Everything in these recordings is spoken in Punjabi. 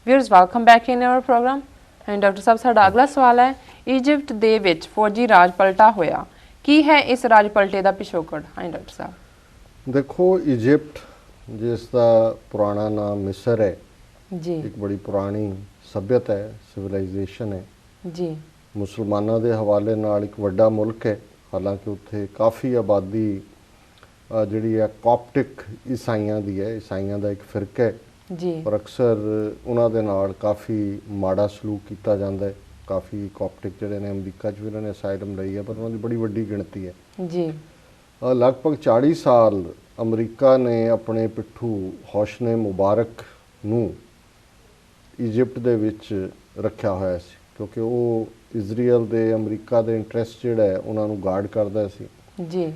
Viewers welcome back in our programme. And doctor ਸਾਹਿਬ, ਸਾਡਾ ਅਗਲਾ ਸਵਾਲ ਹੈ, ਇਜਿਪਟ ਦੇ ਵਿੱਚ ਫੌਜੀ ਰਾਜ ਪਲਟਾ ਹੋਇਆ, ਕੀ ਹੈ ਇਸ ਰਾਜ ਪਲਟੇ ਦਾ ਪਿਛੋਕੜ? ਹਾਂਜੀ ਡਾਕਟਰ ਸਾਹਿਬ। ਦੇਖੋ, ਇਜਿਪਟ ਜਿਸ ਦਾ ਪੁਰਾਣਾ ਨਾਮ ਮਿਸਰ ਹੈ ਜੀ, ਇੱਕ ਬੜੀ ਪੁਰਾਣੀ ਸੱਭਿਅਤਾ ਹੈ, ਸਿਵਲਾਈਜੇਸ਼ਨ ਹੈ ਜੀ। ਮੁਸਲਮਾਨਾਂ ਦੇ ਹਵਾਲੇ ਨਾਲ ਇੱਕ ਵੱਡਾ ਮੁਲਕ ਹੈ। ਹਾਲਾਂਕਿ ਉੱਥੇ ਕਾਫੀ ਆਬਾਦੀ ਜਿਹੜੀ ਹੈ ਕਾਪਟਿਕ ਈਸਾਈਆਂ ਦੀ ਹੈ, ਈਸਾਈਆਂ ਦਾ ਇੱਕ ਫਿਰਕਾ ਹੈ ਜੀ। ਪਰ ਅਕਸਰ ਉਹਨਾਂ ਦੇ ਨਾਲ ਕਾਫੀ ਮਾੜਾ ਸਲੂਕ ਕੀਤਾ ਜਾਂਦਾ ਹੈ। ਕਾਫੀ ਕਾਪਟਿਕ ਜਿਹੜੇ ਨੇ ਅਮਰੀਕਾ 'ਚ ਵੀ ਉਹਨਾਂ ਨੇ ਅਸਾਈਲਮ ਲਈ ਹੈ, ਪਰ ਉਹਨਾਂ ਦੀ ਬੜੀ ਵੱਡੀ ਗਿਣਤੀ ਹੈ ਜੀ। ਲਗਭਗ 40 ਸਾਲ ਅਮਰੀਕਾ ਨੇ ਆਪਣੇ ਪਿੱਠੂ ਹੋਸਨੇ ਮੁਬਾਰਕ ਨੂੰ ਇਜਿਪਟ ਦੇ ਵਿੱਚ ਰੱਖਿਆ ਹੋਇਆ ਸੀ, ਕਿਉਂਕਿ ਉਹ ਇਜ਼ਰਾਈਲ ਦੇ ਅਮਰੀਕਾ ਦੇ ਇੰਟਰਸਟ ਜਿਹੜਾ ਹੈ ਉਹਨਾਂ ਨੂੰ ਗਾਰਡ ਕਰਦਾ ਸੀ ਜੀ।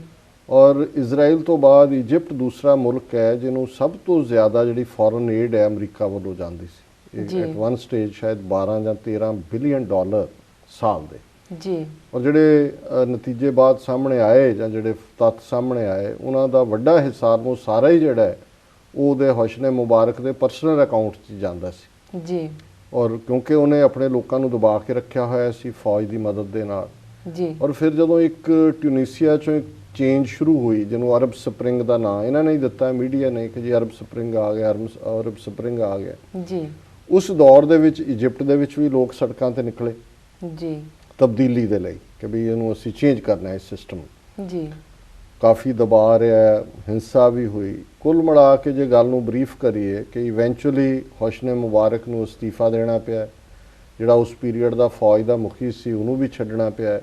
ਔਰ ਇਜ਼ਰਾਈਲ ਤੋਂ ਬਾਅਦ ਇਜਿਪਟ ਦੂਸਰਾ ਮੁਲਕ ਹੈ ਜਿਹਨੂੰ ਸਭ ਤੋਂ ਜ਼ਿਆਦਾ ਜਿਹੜੀ ਫੋਰਨ ਏਡ ਹੈ ਅਮਰੀਕਾ ਵੱਲੋਂ ਜਾਂਦੀ ਸੀ। ਐਟ ਵਨ ਸਟੇਜ ਸ਼ਾਇਦ 12 ਜਾਂ 13 ਬਿਲੀਅਨ ਡਾਲਰ ਸਾਲ ਦੇ ਜੀ। ਔਰ ਜਿਹੜੇ ਨਤੀਜੇ ਬਾਅਦ ਸਾਹਮਣੇ ਆਏ ਜਾਂ ਜਿਹੜੇ ਤੱਥ ਸਾਹਮਣੇ ਆਏ, ਉਹਨਾਂ ਦਾ ਵੱਡਾ ਹਿੱਸਾ ਨੂੰ ਸਾਰਾ ਹੀ ਜਿਹੜਾ ਹੈ ਉਹਦੇ ਹੋਸਨੇ ਮੁਬਾਰਕ ਦੇ ਪਰਸਨਲ ਅਕਾਊਂਟ 'ਚ ਜਾਂਦਾ ਸੀ ਜੀ। ਔਰ ਕਿਉਂਕਿ ਉਹਨੇ ਆਪਣੇ ਲੋਕਾਂ ਨੂੰ ਦਬਾ ਕੇ ਰੱਖਿਆ ਹੋਇਆ ਸੀ ਫੌਜ ਦੀ ਮਦਦ ਦੇ ਨਾਲ ਜੀ। ਔਰ ਫਿਰ ਜਦੋਂ ਇੱਕ ਟਿਊਨੀਸੀਆ 'ਚੋਂ ਇੱਕ ਚੇਂਜ ਸ਼ੁਰੂ ਹੋਈ, ਜਿਹਨੂੰ ਅਰਬ ਸਪਰਿੰਗ ਦਾ ਨਾਂ ਇਹਨਾਂ ਨੇ ਹੀ ਦਿੱਤਾ ਮੀਡੀਆ ਨੇ ਕਿ ਜੀ ਅਰਬ ਸਪਰਿੰਗ ਆ ਗਿਆ, ਅਰਬ ਸਪਰਿੰਗ ਆ ਗਿਆ ਜੀ। ਉਸ ਦੌਰ ਦੇ ਵਿੱਚ ਇਜਿਪਟ ਦੇ ਵਿੱਚ ਵੀ ਲੋਕ ਸੜਕਾਂ ਤੇ ਨਿਕਲੇ ਜੀ। ਤਬਦੀਲੀ ਦੇ ਲਈ ਕਿ ਵੀ ਇਹਨੂੰ ਅਸੀਂ ਚੇਂਜ ਕਰਨਾ ਹੈ ਸਿਸਟਮ। ਜੀ। ਕਾਫੀ ਦਬਾਅ ਰਿਹਾ, ਹਿੰਸਾ ਵੀ ਹੋਈ। ਕੁੱਲ ਮਿਲਾ ਕੇ ਜੇ ਗੱਲ ਨੂੰ ਬਰੀਫ ਕਰੀਏ ਕਿ ਇਵੈਂਚੁਅਲੀ ਹੋਸਨੇ ਮੁਬਾਰਕ ਨੂੰ ਅਸਤੀਫਾ ਦੇਣਾ ਪਿਆ, ਜਿਹੜਾ ਉਸ ਪੀਰੀਅਡ ਦਾ ਫੌਜ ਦਾ ਮੁਖੀ ਸੀ ਉਹਨੂੰ ਵੀ ਛੱਡਣਾ ਪਿਆ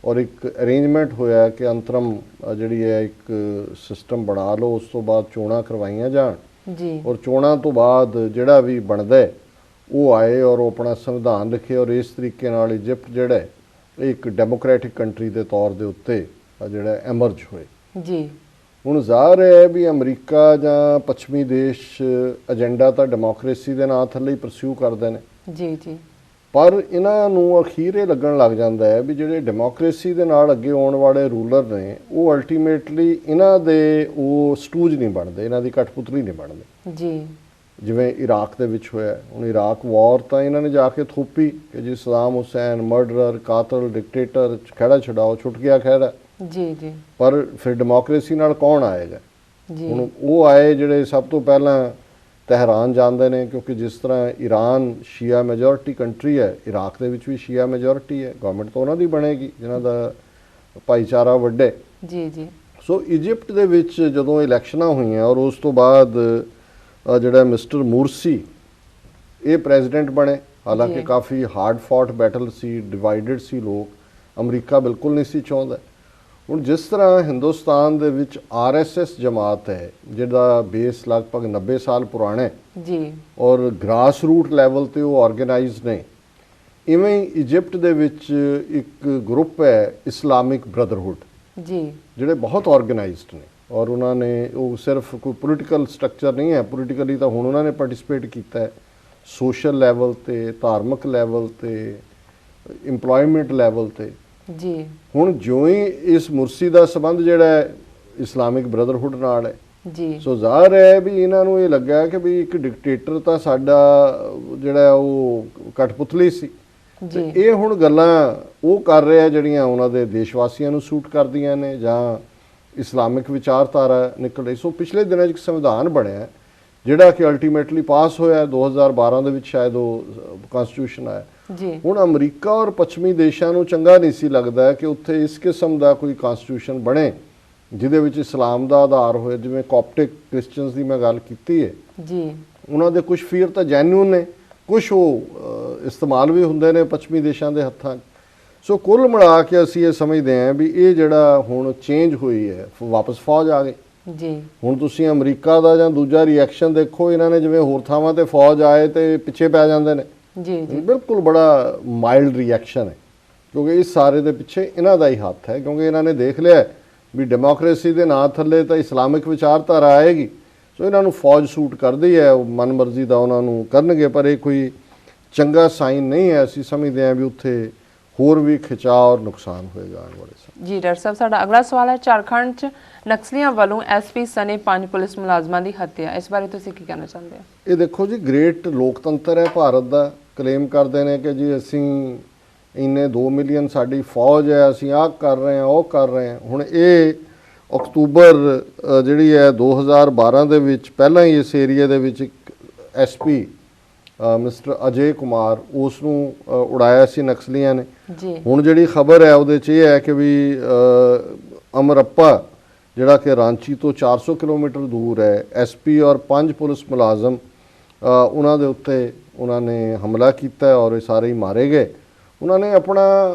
ਔਰ ਇੱਕ ਅਰੇਂਜਮੈਂਟ ਹੋਇਆ ਕਿ ਅੰਤਰਮ ਜਿਹੜੀ ਹੈ ਇੱਕ ਸਿਸਟਮ ਬਣਾ ਲਓ, ਉਸ ਤੋਂ ਬਾਅਦ ਚੋਣਾਂ ਕਰਵਾਈਆਂ ਜਾਣ ਜੀ। ਔਰ ਚੋਣਾਂ ਤੋਂ ਬਾਅਦ ਜਿਹੜਾ ਵੀ ਬਣਦਾ ਉਹ ਆਏ ਔਰ ਉਹ ਆਪਣਾ ਸੰਵਿਧਾਨ ਲਿਖੇ ਔਰ ਇਸ ਤਰੀਕੇ ਨਾਲ ਇਜਿਪਟ ਜਿਹੜਾ ਇੱਕ ਡੈਮੋਕ੍ਰੈਟਿਕ ਕੰਟਰੀ ਦੇ ਤੌਰ ਦੇ ਉੱਤੇ ਜਿਹੜਾ ਐਮਰਜ ਹੋਏ। ਜੀ। ਹੁਣ ਜ਼ਾਹਰ ਹੈ ਵੀ ਅਮਰੀਕਾ ਜਾਂ ਪੱਛਮੀ ਦੇਸ਼ ਏਜੰਡਾ ਤਾਂ ਡੈਮੋਕ੍ਰੇਸੀ ਦੇ ਨਾਂ ਥੱਲੇ ਹੀ ਪਰਸਿਊ ਕਰਦੇ ਨੇ। ਜੀ। ਜੀ। ਪਰ ਇਹਨਾਂ ਨੂੰ ਅਖੀਰ ਇਹ ਲੱਗਣ ਲੱਗ ਜਾਂਦਾ ਹੈ ਵੀ ਜਿਹੜੇ ਡੈਮੋਕ੍ਰੇਸੀ ਦੇ ਨਾਲ ਅੱਗੇ ਆਉਣ ਵਾਲੇ ਰੂਲਰ ਨੇ ਉਹ ਅਲਟੀਮੇਟਲੀ ਇਹਨਾਂ ਦੇ ਉਹ ਸਟੂਜ ਨਹੀਂ ਬਣਦੇ, ਇਹਨਾਂ ਦੀ ਕਠਪੁਤਲੀ ਨਹੀਂ ਬਣਦੇ। ਜੀ। ਜਿਵੇਂ ਇਰਾਕ ਦੇ ਵਿੱਚ ਹੋਇਆ। ਹੁਣ ਇਰਾਕ ਵਾਰ ਤਾਂ ਇਹਨਾਂ ਨੇ ਜਾ ਕੇ ਥੋਪੀ ਕਿ ਜੀ ਸਦਾਮ ਹੁਸੈਨ ਮਰਡਰਰ, ਕਾਤਲ, ਡਿਕਟੇਟਰ, ਖਹਿੜਾ ਛਡਾਓ, ਛੁੱਟ ਗਿਆ ਖਹਿੜਾ। ਜੀ। ਜੀ। ਪਰ ਫਿਰ ਡੈਮੋਕ੍ਰੇਸੀ ਨਾਲ ਕੌਣ ਆਏਗਾ? ਜੀ। ਹੁਣ ਉਹ ਆਏ ਜਿਹੜੇ ਸਭ ਤੋਂ ਪਹਿਲਾਂ ਤਹਿਰਾਨ ਜਾਂਦੇ ਨੇ, ਕਿਉਂਕਿ ਜਿਸ ਤਰ੍ਹਾਂ ਈਰਾਨ ਸ਼ੀਆ ਮੈਜੋਰਿਟੀ ਕੰਟਰੀ ਹੈ, ਇਰਾਕ ਦੇ ਵਿੱਚ ਵੀ ਸ਼ੀਆ ਮੈਜੋਰਿਟੀ ਹੈ, ਗਵਰਨਮੈਂਟ ਤਾਂ ਉਹਨਾਂ ਦੀ ਬਣੇਗੀ ਜਿਨ੍ਹਾਂ ਦਾ ਭਾਈਚਾਰਾ ਵੱਡੇ। ਜੀ। ਜੀ। ਸੋ ਇਜਿਪਟ ਦੇ ਵਿੱਚ ਜਦੋਂ ਇਲੈਕਸ਼ਨਾਂ ਹੋਈਆਂ ਔਰ ਉਸ ਤੋਂ ਬਾਅਦ ਜਿਹੜਾ ਮਿਸਟਰ ਮੂਰਸੀ ਇਹ ਪ੍ਰੈਜ਼ੀਡੈਂਟ ਬਣੇ। ਹਾਲਾਂਕਿ ਕਾਫੀ ਹਾਰਡ ਫੌਟ ਬੈਟਲ ਸੀ, ਡਿਵਾਈਡਡ ਸੀ ਲੋਕ, ਅਮਰੀਕਾ ਬਿਲਕੁਲ ਨਹੀਂ ਸੀ ਚਾਹੁੰਦਾ। ਹੁਣ ਜਿਸ ਤਰ੍ਹਾਂ ਹਿੰਦੁਸਤਾਨ ਦੇ ਵਿੱਚ RSS ਜਮਾਤ ਹੈ ਜਿਹਦਾ ਬੇਸ ਲਗਭਗ 90 ਸਾਲ ਪੁਰਾਣਾ ਹੈ ਜੀ ਔਰ ਗ੍ਰਾਸ ਰੂਟ ਲੈਵਲ ਤੇ ਉਹ ਆਰਗੇਨਾਈਜ਼ਡ ਨੇ, ਇਵੇਂ ਹੀ ਇਜਿਪਟ ਦੇ ਵਿੱਚ ਇੱਕ ਗਰੁੱਪ ਹੈ ਇਸਲਾਮਿਕ ਬ੍ਰਦਰਹੁੱਡ ਜੀ ਜਿਹੜੇ ਬਹੁਤ ਆਰਗੇਨਾਈਜ਼ਡ ਨੇ ਔਰ ਉਹਨਾਂ ਨੇ ਉਹ ਸਿਰਫ ਕੋਈ ਪੋਲੀਟੀਕਲ ਸਟਰਕਚਰ ਨਹੀਂ ਹੈ, ਪੋਲੀਟੀਕਲੀ ਤਾਂ ਹੁਣ ਉਹਨਾਂ ਨੇ ਪਾਰਟਿਸਿਪੇਟ ਕੀਤਾ ਹੈ, ਸੋਸ਼ਲ ਲੈਵਲ ਤੇ, ਧਾਰਮਿਕ ਲੈਵਲ ਤੇ, ਇੰਪਲੋਇਮੈਂਟ ਲੈਵਲ ਤੇ। ਜੀ ਹੁਣ ਜਿਉਂ ਹੀ ਇਸ ਮੁਰਸੀ ਦਾ ਸੰਬੰਧ ਜਿਹੜਾ ਹੈ ਇਸਲਾਮਿਕ ਬ੍ਰਦਰਹੁੱਡ ਨਾਲ ਹੈ, ਜੀ ਸੋ ਜ਼ਾਹਰ ਹੈ ਵੀ ਇਹਨਾਂ ਨੂੰ ਇਹ ਲੱਗਾ ਕਿ ਵੀ ਇੱਕ ਡਿਕਟੇਟਰ ਤਾਂ ਸਾਡਾ ਜਿਹੜਾ ਉਹ ਕਠਪੁਤਲੀ ਸੀ, ਜੀ ਇਹ ਹੁਣ ਗੱਲਾਂ ਉਹ ਕਰ ਰਿਹਾ ਜਿਹੜੀਆਂ ਉਹਨਾਂ ਦੇ ਦੇਸ਼ ਵਾਸੀਆਂ ਨੂੰ ਸੂਟ ਕਰਦੀਆਂ ਨੇ ਜਾਂ ਇਸਲਾਮਿਕ ਵਿਚਾਰਧਾਰਾ ਨਿਕਲ ਰਹੀ। ਸੋ ਪਿਛਲੇ ਦਿਨਾਂ 'ਚ ਇੱਕ ਸੰਵਿਧਾਨ ਬਣਿਆ ਜਿਹੜਾ ਕਿ ਅਲਟੀਮੇਟਲੀ ਪਾਸ ਹੋਇਆ 2012 ਦੇ ਵਿੱਚ, ਸ਼ਾਇਦ ਉਹ ਕਨਸਟੀਟਿਊਸ਼ਨ ਆਇਆ। ਜੀ ਹੁਣ ਅਮਰੀਕਾ ਔਰ ਪੱਛਮੀ ਦੇਸ਼ਾਂ ਨੂੰ ਚੰਗਾ ਨਹੀਂ ਸੀ ਲੱਗਦਾ ਕਿ ਉੱਥੇ ਇਸ ਕਿਸਮ ਦਾ ਕੋਈ ਕਨਸਟੀਟਿਊਸ਼ਨ ਬਣੇ ਜਿਹਦੇ ਵਿੱਚ ਇਸਲਾਮ ਦਾ ਆਧਾਰ ਹੋਏ। ਜਿਵੇਂ ਕਾਪਟਿਕ ਕ੍ਰਿਸਚੀਅਨਸ ਦੀ ਮੈਂ ਗੱਲ ਕੀਤੀ ਹੈ, ਜੀ ਉਹਨਾਂ ਦੇ ਕੁਝ ਫੀਅਰ ਤਾਂ ਜੈਨੂਨ ਨੇ, ਕੁਝ ਉਹ ਇਸਤੇਮਾਲ ਵੀ ਹੁੰਦੇ ਨੇ ਪੱਛਮੀ ਦੇਸ਼ਾਂ ਦੇ ਹੱਥਾਂ 'ਚ। ਸੋ ਕੁੱਲ ਮਿਲਾ ਕੇ ਅਸੀਂ ਇਹ ਸਮਝਦੇ ਹਾਂ ਵੀ ਇਹ ਜਿਹੜਾ ਹੁਣ ਚੇਂਜ ਹੋਈ ਹੈ, ਵਾਪਸ ਫੌਜ ਆ ਗਈ। ਜੀ ਹੁਣ ਤੁਸੀਂ ਅਮਰੀਕਾ ਦਾ ਜਾਂ ਦੂਜਾ ਰਿਐਕਸ਼ਨ ਦੇਖੋ, ਇਹਨਾਂ ਨੇ ਜਿਵੇਂ ਹੋਰ ਥਾਵਾਂ ਤੇ ਫੌਜ ਆਏ ਤੇ ਪਿੱਛੇ ਪੈ ਜਾਂਦੇ ਨੇ। ਜੀ ਜੀ ਬਿਲਕੁਲ ਬੜਾ ਮਾਈਲਡ ਰਿਐਕਸ਼ਨ ਹੈ, ਕਿਉਂਕਿ ਇਸ ਸਾਰੇ ਦੇ ਪਿੱਛੇ ਇਹਨਾਂ ਦਾ ਹੀ ਹੱਥ ਹੈ, ਕਿਉਂਕਿ ਇਹਨਾਂ ਨੇ ਦੇਖ ਲਿਆ ਵੀ ਡੈਮੋਕ੍ਰੇਸੀ ਦੇ ਨਾਂ ਥੱਲੇ ਤਾਂ ਇਸਲਾਮਿਕ ਵਿਚਾਰਧਾਰਾ ਆਏਗੀ। ਸੋ ਇਹਨਾਂ ਨੂੰ ਫੌਜ ਸੂਟ ਕਰਦੀ ਹੈ, ਮਨ ਮਰਜ਼ੀ ਦਾ ਉਹਨਾਂ ਨੂੰ ਕਰਨਗੇ, ਪਰ ਇਹ ਕੋਈ ਚੰਗਾ ਸਾਈਨ ਨਹੀਂ ਹੈ। ਅਸੀਂ ਸਮਝਦੇ ਹਾਂ ਵੀ ਉੱਥੇ ਹੋਰ ਵੀ ਖਿਚਾਅ ਔਰ ਨੁਕਸਾਨ ਹੋਏਗਾ ਆਉਣ ਵਾਲੇ ਸਮੇਂ। ਜੀ ਡਾਕਟਰ ਸਾਹਿਬ, ਸਾਡਾ ਅਗਲਾ ਸਵਾਲ ਹੈ, ਝਾਰਖੰਡ 'ਚ ਨਕਸਲੀਆਂ ਵੱਲੋਂ ਐਸਪੀ ਸਣੇ 5 ਪੁਲਿਸ ਮੁਲਾਜ਼ਮਾਂ ਦੀ ਹੱਤਿਆ, ਇਸ ਬਾਰੇ ਤੁਸੀਂ ਕੀ ਕਹਿਣਾ ਚਾਹੁੰਦੇ ਹੋ? ਇਹ ਦੇਖੋ ਜੀ, ਗ੍ਰੇਟ ਲੋਕਤੰਤਰ ਹੈ ਭਾਰਤ ਦਾ। ਕਲੇਮ ਕਰਦੇ ਨੇ ਕਿ ਜੀ ਅਸੀਂ ਇੰਨੇ 2 ਮਿਲੀਅਨ ਸਾਡੀ ਫੌਜ ਹੈ, ਅਸੀਂ ਆਹ ਕਰ ਰਹੇ ਹਾਂ, ਉਹ ਕਰ ਰਹੇ ਹਾਂ। ਹੁਣ ਇਹ ਅਕਤੂਬਰ ਜਿਹੜੀ ਹੈ 2012 ਦੇ ਵਿੱਚ ਪਹਿਲਾਂ ਹੀ ਇਸ ਏਰੀਏ ਦੇ ਵਿੱਚ ਇੱਕ ਐਸਪੀ ਮਿਸਟਰ ਅਜੇ ਕੁਮਾਰ, ਉਸ ਨੂੰ ਉਡਾਇਆ ਸੀ ਨਕਸਲੀਆਂ ਨੇ। ਜੀ ਹੁਣ ਜਿਹੜੀ ਖਬਰ ਹੈ ਉਹਦੇ 'ਚ ਇਹ ਹੈ ਕਿ ਵੀ ਅਮਰੱਪਾ ਜਿਹੜਾ ਕਿ ਰਾਂਚੀ ਤੋਂ 400 ਕਿਲੋਮੀਟਰ ਦੂਰ ਹੈ, ਐਸਪੀ ਔਰ 5 ਪੁਲਿਸ ਮੁਲਾਜ਼ਮ ਉਹਨਾਂ ਦੇ ਉੱਤੇ ਉਹਨਾਂ ਨੇ ਹਮਲਾ ਕੀਤਾ ਔਰ ਇਹ ਸਾਰੇ ਹੀ ਮਾਰੇ ਗਏ। ਉਹਨਾਂ ਨੇ ਆਪਣਾ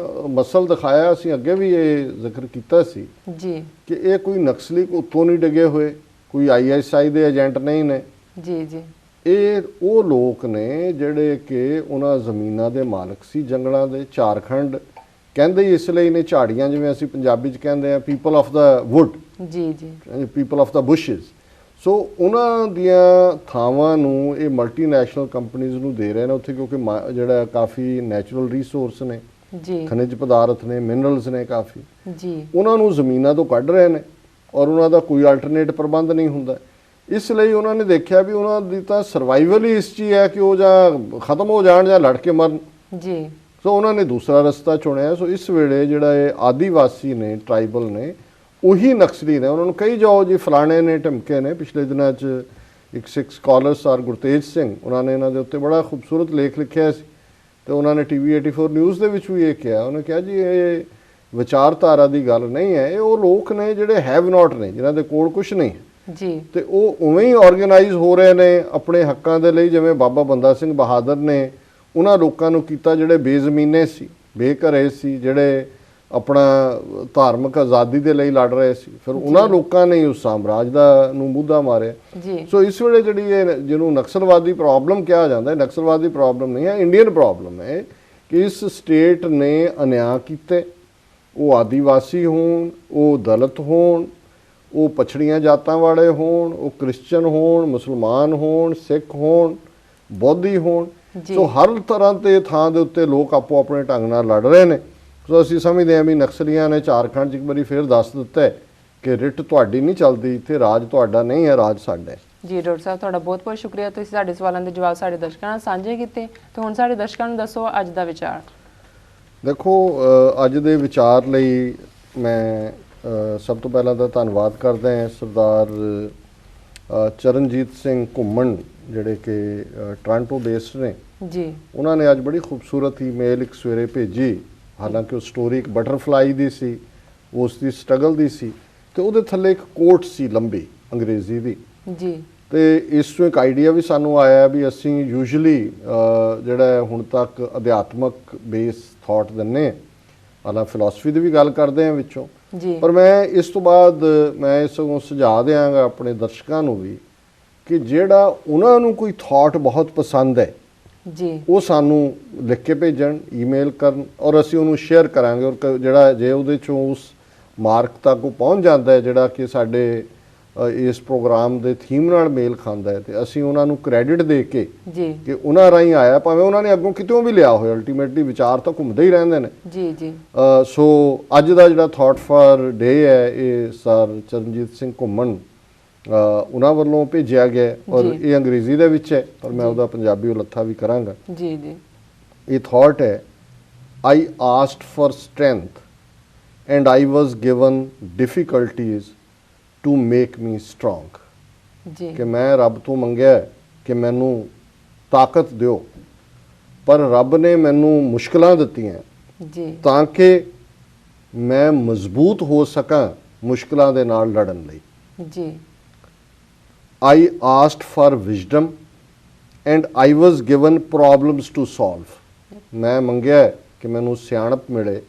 ਮਸਲ ਦਿਖਾਇਆ, ਅਸੀਂ ਅੱਗੇ ਵੀ ਇਹ ਜ਼ਿਕਰ ਕੀਤਾ ਸੀ ਜੀ ਕਿ ਇਹ ਕੋਈ ਨਕਸਲੀ ਉੱਤੋਂ ਨਹੀਂ ਡਿੱਗੇ ਹੋਏ, ਕੋਈ ISI ਦੇ ਏਜੰਟ ਨਹੀਂ ਨੇ। ਜੀ ਜੀ ਇਹ ਉਹ ਲੋਕ ਨੇ ਜਿਹੜੇ ਕਿ ਉਹਨਾਂ ਜ਼ਮੀਨਾਂ ਦੇ ਮਾਲਕ ਸੀ, ਜੰਗਲਾਂ ਦੇ। ਝਾਰਖੰਡ ਕਹਿੰਦੇ ਹੀ ਇਸ ਲਈ ਨੇ, ਝਾੜੀਆਂ ਜਿਵੇਂ ਅਸੀਂ ਪੰਜਾਬੀ 'ਚ ਕਹਿੰਦੇ ਆ, ਪੀਪਲ ਆਫ ਦਾ ਵੁੱਡ, ਜੀ ਜੀ ਪੀਪਲ ਆਫ ਦਾ ਬੁਸ਼ਿਸ। ਸੋ ਉਹਨਾਂ ਦੀਆਂ ਥਾਵਾਂ ਨੂੰ ਇਹ ਮਲਟੀਨੈਸ਼ਨਲ ਕੰਪਨੀਜ਼ ਨੂੰ ਦੇ ਰਹੇ ਨੇ ਉੱਥੇ, ਕਿਉਂਕਿ ਜਿਹੜਾ ਕਾਫੀ ਨੈਚੁਰਲ ਰਿਸੋਰਸ ਨੇ, ਜੀ ਖਣਿਜ ਪਦਾਰਥ ਨੇ, ਮਿਨਰਲਸ ਨੇ ਕਾਫੀ, ਜੀ ਉਹਨਾਂ ਨੂੰ ਜ਼ਮੀਨਾਂ ਤੋਂ ਕੱਢ ਰਹੇ ਨੇ ਔਰ ਉਹਨਾਂ ਦਾ ਕੋਈ ਅਲਟਰਨੇਟ ਪ੍ਰਬੰਧ ਨਹੀਂ ਹੁੰਦਾ। ਇਸ ਲਈ ਉਹਨਾਂ ਨੇ ਦੇਖਿਆ ਵੀ ਉਹਨਾਂ ਦੀ ਤਾਂ ਸਰਵਾਈਵਲ ਹੀ ਇਸ 'ਚ ਹੀ ਹੈ ਕਿ ਉਹ ਜਾਂ ਖਤਮ ਹੋ ਜਾਣ ਜਾਂ ਲੜ ਕੇ ਮਰਨ। ਜੀ ਸੋ ਉਹਨਾਂ ਨੇ ਦੂਸਰਾ ਰਸਤਾ ਚੁਣਿਆ। ਸੋ ਇਸ ਵੇਲੇ ਜਿਹੜਾ ਇਹ ਆਦੀਵਾਸੀ ਨੇ, ਟਰਾਈਬਲ ਨੇ, ਉਹੀ ਨਕਸਲੀ ਨੇ। ਉਹਨਾਂ ਨੂੰ ਕਹੀ ਜਾਓ ਜੀ ਫਲਾਣੇ ਨੇ, ਢਮਕੇ ਨੇ। ਪਿਛਲੇ ਦਿਨਾਂ 'ਚ ਇੱਕ ਸਿੱਖ ਸਕਾਲਰ ਸਰ ਗੁਰਤੇਜ ਸਿੰਘ, ਉਹਨਾਂ ਨੇ ਇਹਨਾਂ ਦੇ ਉੱਤੇ ਬੜਾ ਖੂਬਸੂਰਤ ਲੇਖ ਲਿਖਿਆ ਸੀ ਤੇ ਉਹਨਾਂ ਨੇ TV 84 ਨਿਊਜ਼ ਦੇ ਵਿੱਚ ਵੀ ਇਹ ਕਿਹਾ। ਉਹਨੇ ਕਿਹਾ ਜੀ ਇਹ ਵਿਚਾਰਧਾਰਾ ਦੀ ਗੱਲ ਨਹੀਂ ਹੈ, ਇਹ ਉਹ ਲੋਕ ਨੇ ਜਿਹੜੇ ਹੈਵ ਨਾਟ ਨੇ, ਜਿਨ੍ਹਾਂ ਦੇ ਕੋਲ ਕੁਝ ਨਹੀਂ ਹੈ ਜੀ, ਤੇ ਉਹ ਉਵੇਂ ਹੀ ਆਰਗੇਨਾਈਜ਼ ਹੋ ਰਹੇ ਨੇ ਆਪਣੇ ਹੱਕਾਂ ਦੇ ਲਈ। ਜਿਵੇਂ ਬਾਬਾ ਬੰਦਾ ਸਿੰਘ ਬਹਾਦਰ ਨੇ ਉਹਨਾਂ ਲੋਕਾਂ ਨੂੰ ਕੀਤਾ ਜਿਹੜੇ ਬੇਜ਼ਮੀਨੇ ਸੀ, ਬੇਘਰੇ ਸੀ, ਜਿਹੜੇ ਆਪਣਾ ਧਾਰਮਿਕ ਆਜ਼ਾਦੀ ਦੇ ਲਈ ਲੜ ਰਹੇ ਸੀ। ਫਿਰ ਉਹਨਾਂ ਲੋਕਾਂ ਨੇ ਉਸ ਸਾਮਰਾਜ ਦਾ ਨੂੰ ਮੁੱਦਾ ਮਾਰਿਆ। ਜੀ ਸੋ ਇਸ ਵੇਲੇ ਜਿਹੜੀ ਇਹ ਜਿਹਨੂੰ ਨਕਸਲਵਾਦੀ ਪ੍ਰੋਬਲਮ ਕਿਹਾ ਜਾਂਦਾ ਹੈ, ਨਕਸਲਵਾਦੀ ਪ੍ਰੋਬਲਮ ਨਹੀਂ ਹੈ, ਇੰਡੀਅਨ ਪ੍ਰੋਬਲਮ ਹੈ ਕਿ ਇਸ ਸਟੇਟ ਨੇ ਅਨਿਆਂ ਕੀਤੇ। ਉਹ ਆਦੀਵਾਸੀ ਹੋਣ, ਉਹ ਦਲਿਤ ਹੋਣ, ਉਹ ਪਛੜੀਆਂ ਜਾਤਾਂ ਵਾਲੇ ਹੋਣ, ਉਹ ਕ੍ਰਿਸਚਨ ਹੋਣ, ਮੁਸਲਮਾਨ ਹੋਣ, ਸਿੱਖ ਹੋਣ, ਬੋਧੀ ਹੋਣ। ਸੋ ਹਰ ਤਰ੍ਹਾਂ ਦੇ ਥਾਂ ਦੇ ਉੱਤੇ ਲੋਕ ਆਪੋ ਆਪਣੇ ਢੰਗ ਨਾਲ ਲੜ ਰਹੇ ਨੇ। ਸੋ ਅਸੀਂ ਸਮਝਦੇ ਹਾਂ ਵੀ ਨਕਸਲੀਆਂ ਨੇ ਝਾਰਖੰਡ 'ਚ ਇੱਕ ਵਾਰੀ ਫਿਰ ਦੱਸ ਦਿੱਤਾ ਹੈ ਕਿ ਰਿਟ ਤੁਹਾਡੀ ਨਹੀਂ ਚੱਲਦੀ, ਇੱਥੇ ਰਾਜ ਤੁਹਾਡਾ ਨਹੀਂ ਹੈ, ਰਾਜ ਸਾਡਾ ਹੈ। ਜੀ ਡਾਕਟਰ ਸਾਹਿਬ, ਤੁਹਾਡਾ ਬਹੁਤ ਬਹੁਤ ਸ਼ੁਕਰੀਆ, ਤੁਸੀਂ ਸਾਡੇ ਸਵਾਲਾਂ ਦੇ ਜਵਾਬ ਸਾਡੇ ਦਰਸ਼ਕਾਂ ਨਾਲ ਸਾਂਝੇ ਕੀਤੇ। ਤੇ ਹੁਣ ਸਾਡੇ ਦਰਸ਼ਕਾਂ ਨੂੰ ਦੱਸੋ ਅੱਜ ਦਾ ਵਿਚਾਰ। ਦੇਖੋ, ਅੱਜ ਦੇ ਵਿਚਾਰ ਲਈ ਮੈਂ ਸਭ ਤੋਂ ਪਹਿਲਾਂ ਤਾਂ ਧੰਨਵਾਦ ਕਰਦਾ ਹਾਂ ਸਰਦਾਰ ਚਰਨਜੀਤ ਸਿੰਘ ਘੁੰਮਣ, ਜਿਹੜੇ ਕਿ ਟੋਰਾਂਟੋ ਬੇਸਡ ਨੇ। ਜੀ ਉਹਨਾਂ ਨੇ ਅੱਜ ਬੜੀ ਖੂਬਸੂਰਤ ਈਮੇਲ ਇੱਕ ਸਵੇਰੇ ਭੇਜੀ। ਹਾਲਾਂਕਿ ਉਹ ਸਟੋਰੀ ਇੱਕ ਬਟਰਫਲਾਈ ਦੀ ਸੀ, ਉਸ ਦੀ ਸਟਰਗਲ ਦੀ ਸੀ, ਤੇ ਉਹਦੇ ਥੱਲੇ ਇੱਕ ਕੋਟ ਸੀ ਲੰਬੀ ਅੰਗਰੇਜ਼ੀ ਦੀ। ਜੀ ਤੇ ਇਸ ਤੋਂ ਇੱਕ ਆਈਡੀਆ ਵੀ ਸਾਨੂੰ ਆਇਆ ਵੀ ਅਸੀਂ ਯੂਜੂਅਲੀ ਜਿਹੜਾ ਹੁਣ ਤੱਕ ਅਧਿਆਤਮਕ ਬੇਸ ਥਾਟ ਦਿੰਦੇ ਹਾਂ, ਹਾਲਾਂ ਫਿਲਾਸਫੀ ਦੀ ਵੀ ਗੱਲ ਕਰਦੇ ਹਾਂ ਵਿੱਚੋਂ। ਜੀ ਪਰ ਮੈਂ ਇਸ ਤੋਂ ਬਾਅਦ ਮੈਂ ਸਗੋਂ ਸੁਝਾਅ ਦਿਆਂਗਾ ਆਪਣੇ ਦਰਸ਼ਕਾਂ ਨੂੰ ਵੀ ਕਿ ਜਿਹੜਾ ਉਹਨਾਂ ਨੂੰ ਕੋਈ ਥਾਟ ਬਹੁਤ ਪਸੰਦ ਹੈ ਜੀ ਉਹ ਸਾਨੂੰ ਲਿਖ ਕੇ ਭੇਜਣ, ਈਮੇਲ ਕਰਨ, ਔਰ ਅਸੀਂ ਉਹਨੂੰ ਸ਼ੇਅਰ ਕਰਾਂਗੇ। ਔਰ ਜਿਹੜਾ ਜੇ ਉਹਦੇ ਚੋਂ ਉਸ ਮਾਰਕ ਤੱਕ ਉਹ ਪਹੁੰਚ ਜਾਂਦਾ ਹੈ ਜਿਹੜਾ ਕਿ ਸਾਡੇ ਇਸ ਪ੍ਰੋਗਰਾਮ ਦੇ ਥੀਮ ਨਾਲ ਮੇਲ ਖਾਂਦਾ ਹੈ, ਤੇ ਅਸੀਂ ਉਹਨਾਂ ਨੂੰ ਕ੍ਰੈਡਿਟ ਦੇ ਕੇ ਜੀ ਕਿ ਉਹਨਾਂ ਰਾਹੀਂ ਆਇਆ, ਭਾਵੇਂ ਉਹਨਾਂ ਨੇ ਅੱਗੋਂ ਕਿਤੋਂ ਵੀ ਲਿਆ ਹੋਇਆ, ਅਲਟੀਮੇਟਲੀ ਵਿਚਾਰ ਤਾਂ ਘੁੰਮਦੇ ਹੀ ਰਹਿੰਦੇ ਨੇ। ਜੀ ਜੀ ਸੋ ਅੱਜ ਦਾ ਜਿਹੜਾ ਥਾਟ ਫਾਰ ਡੇ ਹੈ ਇਹ ਸਰ ਚਰਨਜੀਤ ਸਿੰਘ ਘੁੰਮਣ ਉਹਨਾਂ ਵੱਲੋਂ ਭੇਜਿਆ ਗਿਆ, ਔਰ ਇਹ ਅੰਗਰੇਜ਼ੀ ਦੇ ਵਿੱਚ ਹੈ, ਪਰ ਮੈਂ ਉਹਦਾ ਪੰਜਾਬੀ ਉਲੱਥਾ ਵੀ ਕਰਾਂਗਾ। ਜੀ ਜੀ ਇਹ ਥਾਟ ਹੈ, I asked for strength and I was given difficulties to make me strong. ਜੀ ਕਿ ਮੈਂ ਰੱਬ ਤੋਂ ਮੰਗਿਆ ਕਿ ਮੈਨੂੰ ਤਾਕਤ ਦਿਓ, ਪਰ ਰੱਬ ਨੇ ਮੈਨੂੰ ਮੁਸ਼ਕਲਾਂ ਦਿੱਤੀਆਂ ਜੀ ਤਾਂ ਕਿ ਮੈਂ ਮਜ਼ਬੂਤ ਹੋ ਸਕਾਂ ਮੁਸ਼ਕਲਾਂ ਦੇ ਨਾਲ ਲੜਨ ਲਈ। ਜੀ I asked for wisdom and I was given problems to solve. ਮੈਂ ਮੰਗਿਆ ਕਿ ਮੈਨੂੰ ਸਿਆਣਪ ਮਿਲੇ,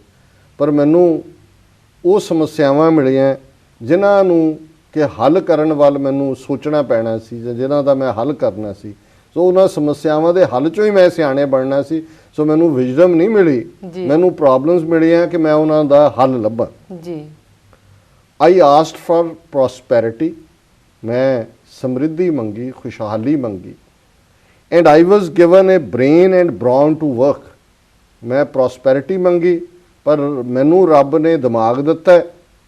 ਪਰ ਮੈਨੂੰ ਉਹ ਸਮੱਸਿਆਵਾਂ ਮਿਲੀਆਂ ਜਿਨ੍ਹਾਂ ਨੂੰ ਕਿ ਹੱਲ ਕਰਨ ਵੱਲ ਮੈਨੂੰ ਸੋਚਣਾ ਪੈਣਾ ਸੀ, ਜਾਂ ਜਿਨ੍ਹਾਂ ਦਾ ਮੈਂ ਹੱਲ ਕਰਨਾ ਸੀ। ਸੋ ਉਹਨਾਂ ਸਮੱਸਿਆਵਾਂ ਦੇ ਹੱਲ ਚੋਂ ਹੀ ਮੈਂ ਸਿਆਣੇ ਬਣਨਾ ਸੀ। ਸੋ ਮੈਨੂੰ ਵਿਜ਼ਡਮ ਨਹੀਂ ਮਿਲੀ, ਮੈਨੂੰ ਪ੍ਰੋਬਲਮਸ ਮਿਲੀਆਂ ਕਿ ਮੈਂ ਉਹਨਾਂ ਦਾ ਹੱਲ ਲੱਭਾਂ। ਜੀ I asked for prosperity, ਮੈਂ ਸਮਰਿੱਧੀ ਮੰਗੀ, ਖੁਸ਼ਹਾਲੀ ਮੰਗੀ। And I was given a brain and brawn to work, ਮੈਂ ਪ੍ਰੋਸਪੈਰਿਟੀ ਮੰਗੀ, ਪਰ ਮੈਨੂੰ ਰੱਬ ਨੇ ਦਿਮਾਗ ਦਿੱਤਾ ਹੈ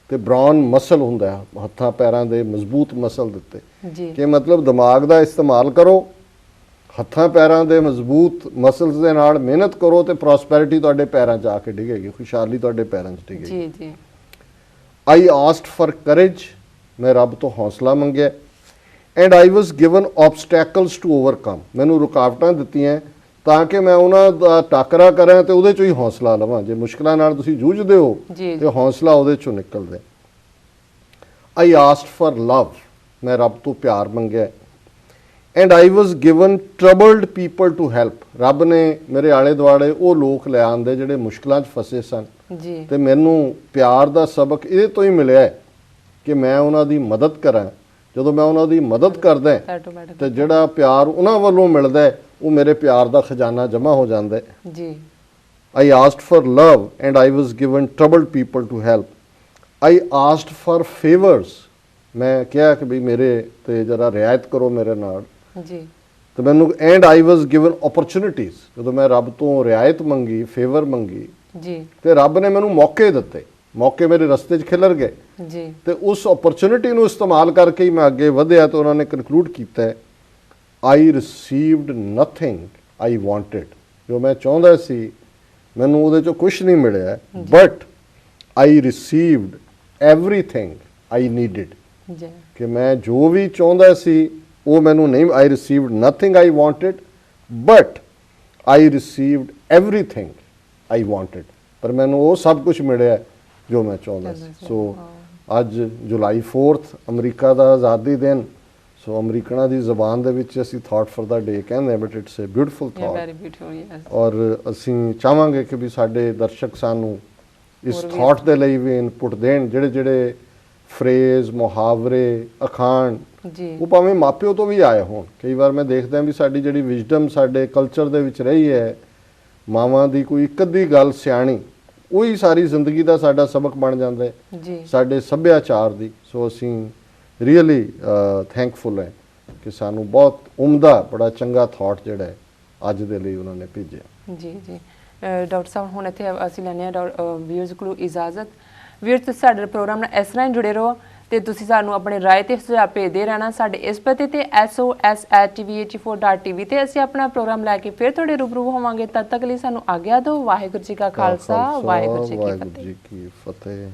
ਤੇ ਬ੍ਰੌਨ ਮਸਲ ਹੁੰਦਾ ਹੈ, ਹੱਥਾਂ ਪੈਰਾਂ ਦੇ ਮਜ਼ਬੂਤ ਮਸਲ ਦਿੱਤੇ ਜੀ ਕਿ ਮਤਲਬ ਦਿਮਾਗ ਦਾ ਇਸਤੇਮਾਲ ਕਰੋ, ਹੱਥਾਂ ਪੈਰਾਂ ਦੇ ਮਜ਼ਬੂਤ ਮਸਲਸ ਦੇ ਨਾਲ ਮਿਹਨਤ ਕਰੋ ਤੇ ਪ੍ਰੋਸਪੈਰਿਟੀ ਤੁਹਾਡੇ ਪੈਰਾਂ 'ਚ ਆ ਕੇ ਡਿੱਗੇਗੀ, ਖੁਸ਼ਹਾਲੀ ਤੁਹਾਡੇ ਪੈਰਾਂ 'ਚ ਡਿੱਗੇਗੀ। ਜੀ ਜੀ I asked for courage, ਮੈਂ ਰੱਬ ਤੋਂ ਹੌਸਲਾ ਮੰਗਿਆ। And I was given obstacles to overcome, ਮੈਨੂੰ ਰੁਕਾਵਟਾਂ ਦਿੱਤੀਆਂ ਤਾਂ ਕਿ ਮੈਂ ਉਹਨਾਂ ਦਾ ਟਾਕਰਾ ਕਰਾਂ ਤੇ ਉਹਦੇ 'ਚੋਂ ਹੀ ਹੌਸਲਾ ਲਵਾਂ। ਜੇ ਮੁਸ਼ਕਲਾਂ ਨਾਲ ਤੁਸੀਂ ਜੂਝਦੇ ਹੋ ਜੀ ਤੇ ਹੌਸਲਾ ਉਹਦੇ 'ਚੋਂ ਨਿਕਲਦਾ। ਆਈ ਆਸਕਡ ਫॉर ਲਵ, ਮੈਂ ਰੱਬ ਤੋਂ ਪਿਆਰ ਮੰਗਿਆ। And I was given troubled people to help, ਰੱਬ ਨੇ ਮੇਰੇ ਆਲੇ ਦੁਆਲੇ ਉਹ ਲੋਕ ਲੈ ਆਂਦੇ ਜਿਹੜੇ ਮੁਸ਼ਕਲਾਂ 'ਚ ਫਸੇ ਸਨ ਜੀ ਤੇ ਮੈਨੂੰ ਪਿਆਰ ਦਾ ਸਬਕ ਇਹਦੇ ਤੋਂ ਹੀ ਮਿਲਿਆ ਹੈ ਕਿ ਮੈਂ ਉਹਨਾਂ ਦੀ ਮਦਦ ਕਰਾਂ। ਜਦੋਂ ਮੈਂ ਉਹਨਾਂ ਦੀ ਮਦਦ ਕਰਦਾ ਆਟੋਮੈਟਿਕ ਤੇ ਜਿਹੜਾ ਪਿਆਰ ਉਹਨਾਂ ਵੱਲੋਂ ਮਿਲਦਾ ਹੈ ਉਹ ਮੇਰੇ ਪਿਆਰ ਦਾ ਖਜ਼ਾਨਾ ਜਮ੍ਹਾਂ ਹੋ ਜਾਂਦਾ ਹੈ। ਜੀ I asked for love and I was given troubled people to help. I asked for favors, ਮੈਂ ਕਿਹਾ ਕਿ ਵੀ ਮੇਰੇ ਤੇ ਜਰਾ ਰਿਆਇਤ ਕਰੋ ਮੇਰੇ ਨਾਲ ਜੀ ਤੇ ਮੈਨੂੰ and I was given opportunities, ਜਦੋਂ ਮੈਂ ਰੱਬ ਤੋਂ ਰਿਆਇਤ ਮੰਗੀ, ਫੇਵਰ ਮੰਗੀ ਜੀ ਤੇ ਰੱਬ ਨੇ ਮੈਨੂੰ ਮੌਕੇ ਦਿੱਤੇ, ਮੌਕੇ ਮੇਰੇ ਰਸਤੇ 'ਚ ਖਿਲਰ ਗਏ ਜੀ ਤੇ ਉਸ ਓਪਰਚੁਨਿਟੀ ਨੂੰ ਇਸਤੇਮਾਲ ਕਰਕੇ ਹੀ ਮੈਂ ਅੱਗੇ ਵਧਿਆ ਤੇ ਉਹਨਾਂ ਨੇ ਕਨਕਲੂਡ ਕੀਤਾ ਹੈ ਆਈ ਰਿਸੀਵਡ ਨਥਿੰਗ ਆਈ ਵਾਂਟਡ, ਜੋ ਮੈਂ ਚਾਹੁੰਦਾ ਸੀ ਮੈਨੂੰ ਉਹਦੇ 'ਚੋਂ ਕੁਝ ਨਹੀਂ ਮਿਲਿਆ, but I received everything I needed, ਜੀ ਕਿ ਮੈਂ ਜੋ ਵੀ ਚਾਹੁੰਦਾ ਸੀ ਉਹ ਮੈਨੂੰ ਨਹੀਂ, I received nothing I wanted but I received everything I wanted, ਪਰ ਮੈਨੂੰ ਉਹ ਸਭ ਕੁਝ ਮਿਲਿਆ ਜੋ ਮੈਂ ਚਾਹੁੰਦਾ ਸੀ। ਸੋ ਅੱਜ ਜੁਲਾਈ 4th ਅਮਰੀਕਾ ਦਾ ਆਜ਼ਾਦੀ ਦਿਨ, ਸੋ ਅਮਰੀਕਨਾਂ ਦੀ ਜ਼ਬਾਨ ਦੇ ਵਿੱਚ ਅਸੀਂ ਥਾਟ ਫॉर ਦਾ ਡੇ ਕਹਿੰਦੇ ਹਾਂ, ਬਟ ਇਟਸ ਅ ਬਿਊਟੀਫੁਲ ਯਾ ਥਾਟ। Very beautiful yes. ਔਰ ਅਸੀਂ ਚਾਹਾਂਗੇ ਕਿ ਵੀ ਸਾਡੇ ਦਰਸ਼ਕ ਸਾਨੂੰ ਇਸ ਹੋਰ ਵੀ ਥਾਟ ਦੇ ਲਈ ਵੀ ਇਨਪੁਟ ਦੇਣ, ਜਿਹੜੇ ਜਿਹੜੇ ਫਰੇਜ਼, ਮੁਹਾਵਰੇ, ਅਖਾਣ ਜੀ ਉਹ ਭਾਵੇਂ ਮਾਪਿਓ ਤੋਂ ਵੀ ਆਏ ਹੋਣ। ਕਈ ਵਾਰ ਮੈਂ ਦੇਖਦਾ ਵੀ ਸਾਡੀ ਜਿਹੜੀ ਵਿਜ਼ਡਮ ਸਾਡੇ ਕਲਚਰ ਦੇ ਵਿੱਚ ਰਹੀ ਹੈ, ਮਾਵਾਂ ਦੀ ਕੋਈ ਇੱਕ ਅੱਧੀ ਗੱਲ ਸਿਆਣੀ ਉਹੀ ਸਾਰੀ ਜ਼ਿੰਦਗੀ ਦਾ ਸਾਡਾ ਸਬਕ ਬਣ ਜਾਂਦਾ ਹੈ ਜੀ ਸਾਡੇ ਸੱਭਿਆਚਾਰ ਦੀ। ਸੋ ਅਸੀਂ ਰੀਅਲੀ ਥੈਂਕਫੁਲ ਹੈ ਕਿ ਸਾਨੂੰ ਬਹੁਤ ਉਮਦਾ ਬੜਾ ਚੰਗਾ ਥਾਟ ਜਿਹੜਾ ਹੈ ਅੱਜ ਦੇ ਲਈ ਉਹਨਾਂ ਨੇ ਭੇਜਿਆ। ਜੀ ਜੀ ਡਾਕਟਰ ਸਾਹਿਬ ਹੁਣ ਇੱਥੇ ਅਸੀਂ ਲੈਂਦੇ ਹਾਂ ਵਿਊਅਰਸ ਕੋਲੋਂ ਇਜਾਜ਼ਤ। ਵੀਰ ਤੁਸੀਂ ਸਾਡੇ ਪ੍ਰੋਗਰਾਮ ਨਾਲ ਇਸ ਤਰ੍ਹਾਂ ਹੀ ਜੁੜੇ ਰਹੋ ਤੇ ਤੁਸੀਂ ਸਾਨੂੰ ਆਪਣੇ ਰਾਏ ਤੇ ਸੁਝਾਅ ਭੇਜਦੇ ਰਹਿਣਾ ਸਾਡੇ ਇਸ ਪਤੇ ਤੇ sos@tv84.tv ਤੇ ਅਸੀਂ ਆਪਣਾ ਪ੍ਰੋਗਰਾਮ ਲੈ ਕੇ ਫਿਰ ਤੁਹਾਡੇ ਰੂਬਰੂ ਹੋਵਾਂਗੇ। ਤਦ ਤੱਕ ਲਈ ਸਾਨੂੰ ਆਗਿਆ ਦਿਓ। ਵਾਹਿਗੁਰੂ ਜੀ ਕਾ ਖਾਲਸਾ, ਵਾਹਿਗੁਰੂ ਜੀ ਕੀ ਫਤਿਹ।